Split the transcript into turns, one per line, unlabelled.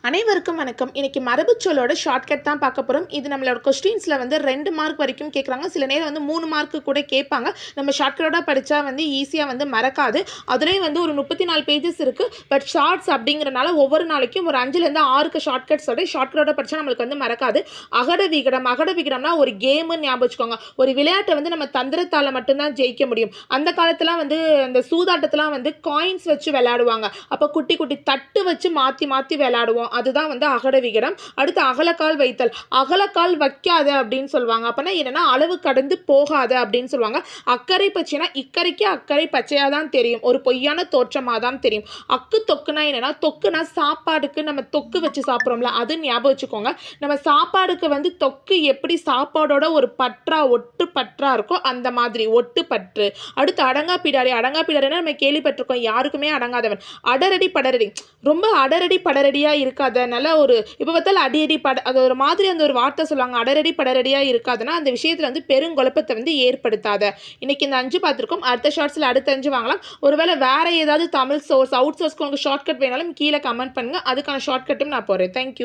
அனைவருக்கும் வணக்கம். இன்னைக்கு மரபுச்சொல்லோட ஷார்ட்கட் தான் பார்க்க போகிறோம். இது நம்மளோட கொஸ்டின்ஸில் வந்து 2 மார்க் வரைக்கும் கேட்குறாங்க. சில நேரம் வந்து 3 மார்க்கு கூட கேட்பாங்க. நம்ம ஷார்ட்கட்டோட படித்தா வந்து ஈஸியாக வந்து மறக்காது. அதுலேயும் வந்து ஒரு 34 பேஜஸ் இருக்குது. பட் ஷார்ட்ஸ் அப்படிங்கிறனால ஒவ்வொரு நாளைக்கும் ஒரு 5லேருந்து 6 ஷார்ட்கட்ஸோட ஷார்ட்கட்டோட படித்தா நம்மளுக்கு வந்து மறக்காது. அகட விகடம்னா ஒரு கேமுன்னு ஞாபகம் வச்சுக்கோங்க. ஒரு விளையாட்டை வந்து நம்ம தந்திரத்தால் மட்டும்தான் ஜெயிக்க முடியும். அந்த காலத்துலாம் வந்து அந்த சூதாட்டத்தெலாம் வந்து காயின்ஸ் வச்சு விளையாடுவாங்க. அப்போ குட்டி குட்டி தட்டு வச்சு மாற்றி மாற்றி விளையாடுவோம். அதுதான் வந்து அகட விகடம். அடுத்து அகலக்கால் வைத்தல். அகலக்கால் வைக்காத அப்படின்னு சொல்லுவாங்க. அப்பனா என்னன்னா அளவு கடந்து போகாத அப்படின்னு சொல்லுவாங்க. அக்கறை பச்சைனா இக்கரைக்கு அக்கறை பச்சையாக தான் தெரியும். ஒரு பொய்யான தோற்றமாக தான் தெரியும். அக்கு தொக்குனா என்னன்னா, தொக்குனா சாப்பாடுக்கு நம்ம தொக்கு வச்சு சாப்பிட்றோம்ல, அது ஞாபகம் வச்சுக்கோங்க. நம்ம சாப்பாடுக்கு வந்து தொக்கு எப்படி சாப்பாடோட ஒரு பற்றா ஒட்டு பற்றா இருக்கோ அந்த மாதிரி ஒட்டு பற்று. அடுத்து அடங்கா பிடாரி. அடங்கா பிடாரினா நம்ம கேள்விப்பட்டிருக்கோம், யாருக்குமே அடங்காதவன். அடரடி படரடி. ரொம்ப அடரடி படரடியாக இருக்காது. நல்ல ஒரு இப்போ பார்த்தாலும் அடியடி அது ஒரு மாதிரி அந்த ஒரு வார்த்தை சொல்லுவாங்க. அடரடி படரடியாக இருக்காதுன்னா அந்த விஷயத்தில் வந்து பெருங்குழப்பத்தை வந்து ஏற்படுத்தாத. இன்னைக்கு இந்த 5 பார்த்துருக்கோம். அடுத்த ஷார்ட்ஸில் அடுத்த 5 வாங்கலாம். ஒருவேளை வேற ஏதாவது தமிழ் சோர்ஸ் அவுட் சோர்ஸ்க்கு உங்களுக்கு ஷார்ட்கட் வேணாலும் கீழே கமெண்ட் பண்ணுங்க. அதுக்கான ஷார்ட்கட்டும் நான் போடுறேன். தேங்க்யூ.